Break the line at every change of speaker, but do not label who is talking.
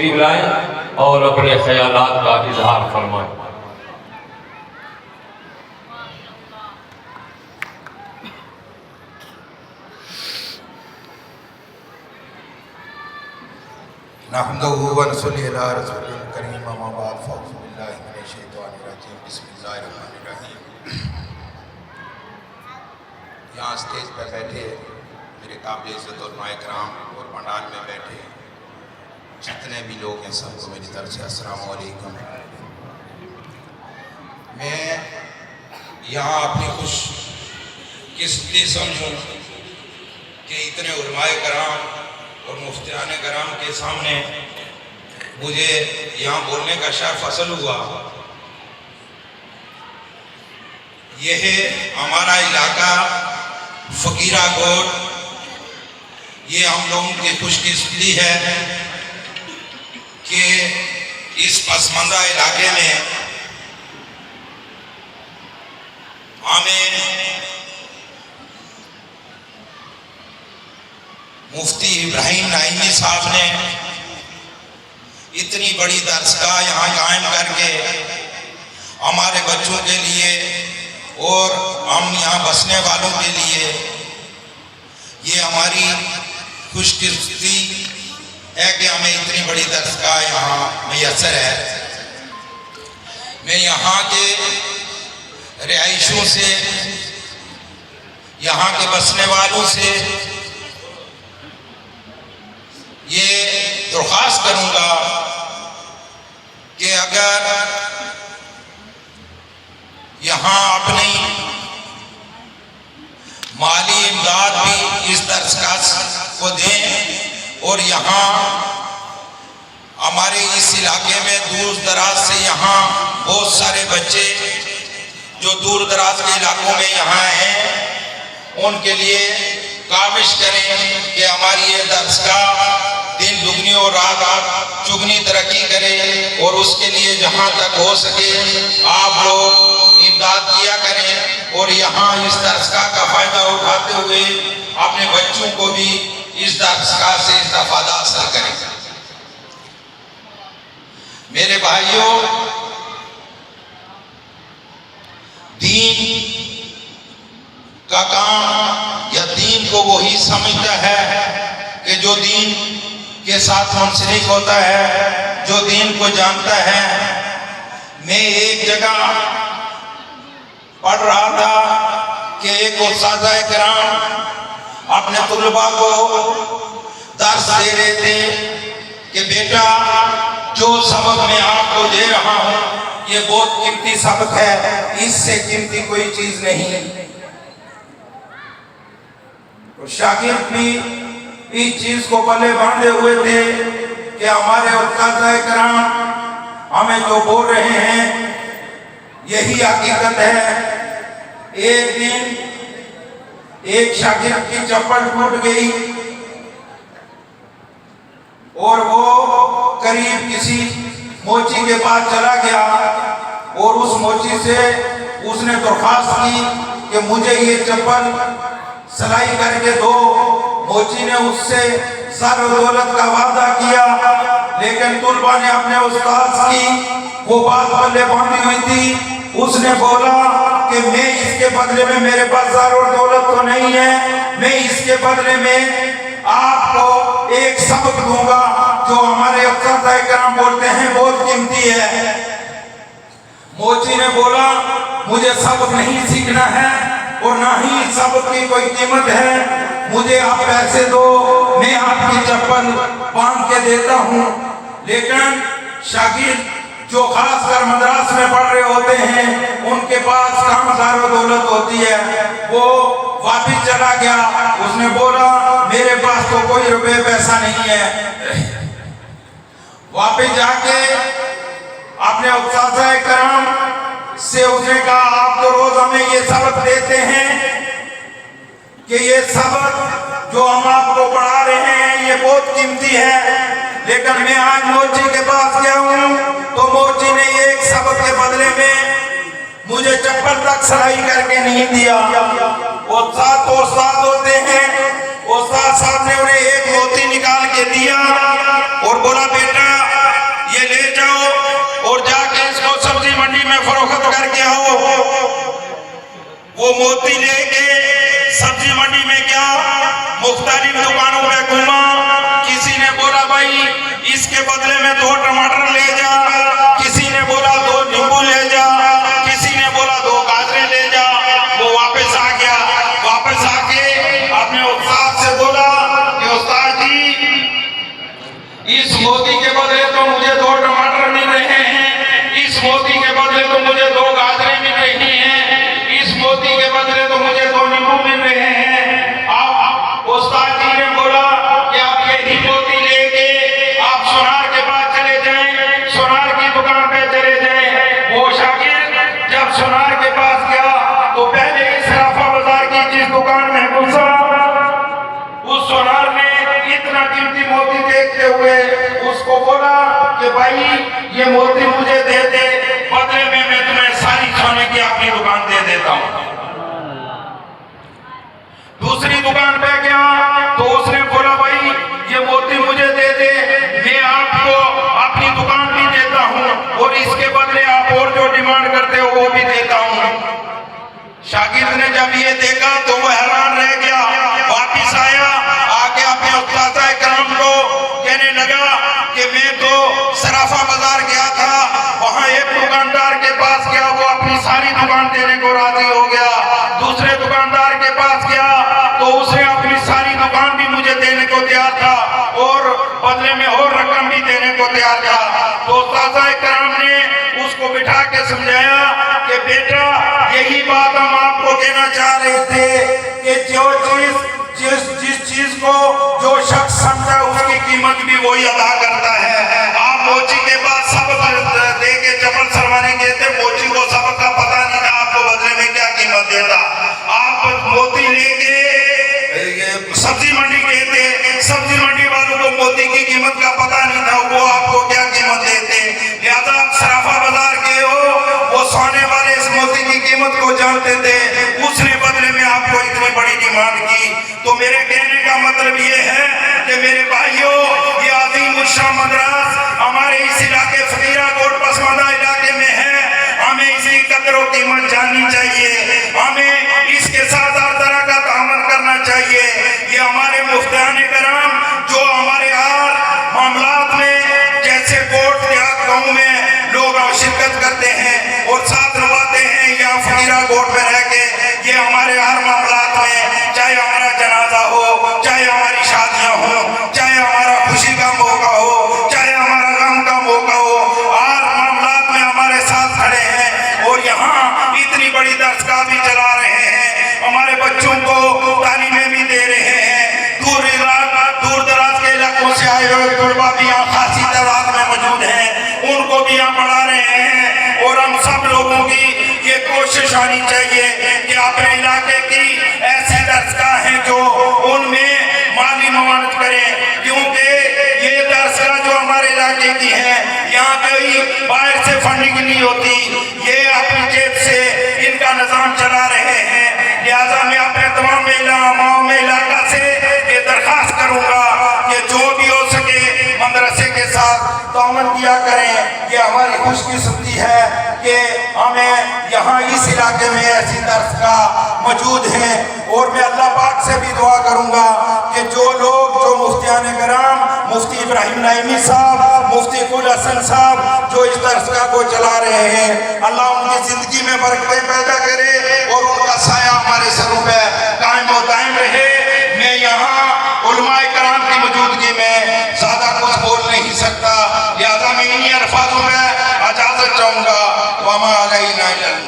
तशरीफ लाएं और अपने ख्यालात का इजहार फरमाएं।
नहमदुहु व नसल्ली अला रसूलिल करीम अम्मा बाद फ़अऊज़ु बिल्लाहि मिनश शैतानिर रजीम बिस्मिल्लाहिर रहमानिर रहीम। यहाँ स्टेज पर बैठे मेरे काबिल इज़्ज़त और माए कराम और पंडाल में बैठे जितने भी लोग हैं सबको मेरी तरफ से अस्सलाम वालेकुम। मैं यहाँ अपनी खुशकिस्मती समझूँ कि इतने उलमाए कराम और मुफ्तियाने कराम के सामने मुझे यहाँ बोलने का शर्फ हासिल हुआ। यह हमारा इलाका फकीरा कोट, ये हम लोगों की खुशकिस्मती है कि इस पसमानदा इलाके में हमें मुफ्ती इब्राहिम नाइमी साहब ने इतनी बड़ी दरसगाह यहाँ कायम करके हमारे बच्चों के लिए और हम यहाँ बसने वालों के लिए ये हमारी खुशकिस्मती है कि हमें इतनी बड़ी दरसगाह यहाँ मैसर है। मैं यहाँ के रिहायशियों से, यहाँ के बसने वालों से ये दरख्वास्त करूंगा कि अगर यहाँ अपनी माली इमदाद भी इस दरख्वास्त को दें और यहाँ हमारे इस इलाके में दूर दराज से यहाँ बहुत सारे बच्चे जो दूर दराज के इलाकों में यहाँ हैं उनके लिए काविश करें कि हमारी ये दरसगाह दिन दुगनी और रात चुगनी तरक्की करे और उसके लिए जहाँ तक हो सके आप लोग इमदाद किया करें और यहाँ इस दरसगाह का फायदा उठाते हुए अपने बच्चों को भी इस दरसगाह से इस्तेफादा हासिल करें। मेरे भाइयों, दीन का काम या दीन को वही समझता है कि जो दीन के साथ मुंसलिक होता है, जो दीन को जानता है। मैं एक जगह पढ़ रहा था कि एक उस्ताद इकराम अपने तुलबा को दर्स दे रहे थे कि बेटा जो सबक मैं आपको दे रहा हूँ ये बहुत कीमती सबक है, इससे कीमती कोई चीज नहीं। तो शागिर्द भी इस चीज को पले बांधे हुए थे कि हमारे उस्ताद कराम हमें जो बोल रहे हैं यही हकीकत है। एक दिन एक शागिर्द की चप्पल टूट गई और वो करीब किसी मोची के पास चला गया और उस मोची से उसने दरख्वास्त की कि मुझे ये चप्पल सिलाई करके दो। मोची ने उससे सर दौलत का वादा किया, लेकिन तुलबा ने अपने उस्ताद की वो बात पल्ले बांधी हुई थी। उसने बोला कि मैं इसके बदले में, मेरे पास सर और दौलत तो नहीं है, मैं इसके बदले में आपको एक सबक दूंगा जो हमारे उस्ताद कराम बोलते हैं बहुत कीमती है। मोची ने बोला मुझे सबक नहीं सीखना है और ना ही सबक की कोई कीमत है, मुझे आप पैसे दो, मैं आपकी चप्पल बांध के देता हूँ। लेकिन शागिर्द जो खासकर मद्रास में पढ़ रहे होते हैं उनके पास कहाँ सारो दौलत होती है। वो वापिस चला गया, उसने बोला मेरे पास तो कोई रुपए पैसा नहीं है। वापिस जाके अपने उस्ताद कराम से उसने कहा आप तो रोज हमें ये सबक देते हैं कि ये सबक जो हम आपको पढ़ा रहे हैं ये बहुत कीमती है, लेकिन मैं आज मोची के पास गया हूँ तो मोची ने एक सबक के बदले में मुझे चप्पल तक सिलाई करके नहीं दिया। उस्ताद तो उस्ताद होते हैं, उस्ताद साहब ने उन्हें एक मोती निकाल के दिया और बोला बेटा ले जाओ और जाके इसको सब्जी मंडी में फरोख्त करके आओ। वो मोती लेके सब्जी मंडी में गया, मुख्तलिफ दुकानों में घूमा। किसी ने बोला भाई इसके बदले में 2 टमाटर ले जा, किसी ने बोला 2 नींबू ले जा, किसी ने बोला 2 गाजरें ले जा। वो वापस आ गया, वापस आके अपने उस्ताद से बोला कि उस्ताद जी इस मोती के बदले तो मुझे 2 टमाटर मिल रहे हैं, इस मोती के बदले तो मुझे 2 गाजरें मिल रही हैं, इस मोती के बदले तो मुझे 2 नींबू मिल रहे हैं। आप उस्ताद जी ने बोला कि आप यही मोती लेके आप सोनार के पास चले जाएं, सोनार की दुकान पे चले जाएं। वो शागिर्द जब सोनार के पास गया तो पहले ही सराफा बाजार की जिस दुकान में घुसा, उस सोनार ने इतना कीमती मोती देखते हुए उसको बोला कि भाई ये मोती मुझे दे दे, बदले में मैं तुम्हें सारी सोने की अपनी दुकान दे देता हूं। दूसरी दुकान पे गया तो उसने बोला भाई ये मोती मुझे दे दे, मैं आपको अपनी दुकान भी देता हूं और इसके बदले आप और जो डिमांड करते हो वो भी देता हूं। शागिर्द ने जब ये देखा तो वो हैरान रह गया, वापिस आया, आके अपने उस्ताद इकराम को कहने लगा कि मैं तो सराफा बाजार गया था, वहां एक दुकानदार के पास गया, वो अपनी सारी दुकान देने को राजी हो गया। दूसरे दुकानदार के पास गया तो उसने अपनी सारी दुकान भी मुझे देने को तैयार था और बदले में और रकम भी देने को तैयार था। तो उस्ताद इकराम ने उसको बिठा के समझाया कि बेटा यही बात हम आपको कहना चाह रहे थे कि जिस चीज को जो शख्स समझा उसकी कीमत भी वही अदा करता है। आप मोची के बाद सबक दे के चप्पल सरवाने गए थे, मोची को सबक का पता नहीं था आपको बदले में क्या कीमत देता। आप मोती लेके सब्जी मंडी गए थे, सब्जी मंडी वालों को मोती की कीमत का पता नहीं था, वो आपको क्या कीमत देते। लिहाजा आप सराफा बाजार गए हो, वो सोने वाले इस मोती की कीमत को जानते थे, उसने बदले में आपको इतनी बड़ी डिमांड की। तो मेरे कहने का मतलब ये है कि मेरे भाइयों, ये अजीम शाह मद्रास हमारे इस इलाके फकीराकोट पसमानदा इलाके में है। हमें इसकी कदर और कीमत जाननी चाहिए, हमें इसके साथ हर तरह का तामल करना चाहिए। ये हमारे मुफ्तान कराम जो हमारे हर मामलात में जैसे कोर्ट या गाँव में लोग शिरकत करते हैं और साथ निभाते हैं, या फकीराकोट में रह के ये हमारे हर मामलात में, चाहे हमारा जनाजा हो, चाहे हमारी शादियां हो, चाहे हमारा खुशी का मौका हो, चाहे हमारा गम का मौका हो, हर मामलात में हमारे साथ खड़े हैं और यहाँ इतनी बड़ी दरसगाह भी चला रहे हैं, हमारे बच्चों को तालीमें भी दे रहे हैं। दूर दराज के इलाकों से आए हुए तलबा भी यहाँ खासी तादाद में मौजूद हैं, उनको भी यहाँ पढ़ा रहे हैं। और हम सब लोगों की ये कोशिश आनी चाहिए कि अपने इलाके की ऐसी दरसगाह हैं जो उनमें माली मवानत करें, क्योंकि ये दरसगाह जो हमारे इलाके की है यहाँ कोई बाहर से फंडिंग नहीं होती, ये अपनी जेब से इनका निजाम चला रहे हैं। लिहाजा मैं अपने तमाम इलाका से ये दरखास्त करूंगा कि जो भी हो सके मदरसे के साथ ताउन किया करें। ये हमारी खुशकिस्मती है कि हमें यहाँ इस इलाके में ऐसी दरसगाह मौजूद हैं। और मैं अल्लाह पाक से भी दुआ करूंगा कि जो लोग, जो मुफ्तियान कराम, मुफ्ती इब्राहिम नईमी साहब, मुफ्ती कुल हसन साहब जो इस दरसगाह को चला रहे हैं, अल्लाह उनकी जिंदगी में बरकतें पैदा करे और उनका साया हमारे सरों पे कायम व दायम रहे। मैं यहाँ उलमाए कराम की मौजूदगी में ज्यादा कुछ बोल नहीं सकता, लिहाजा मैं इन्हीं अल्फाजों में इजाजत चाहूंगा। वमा अलैना इल्लल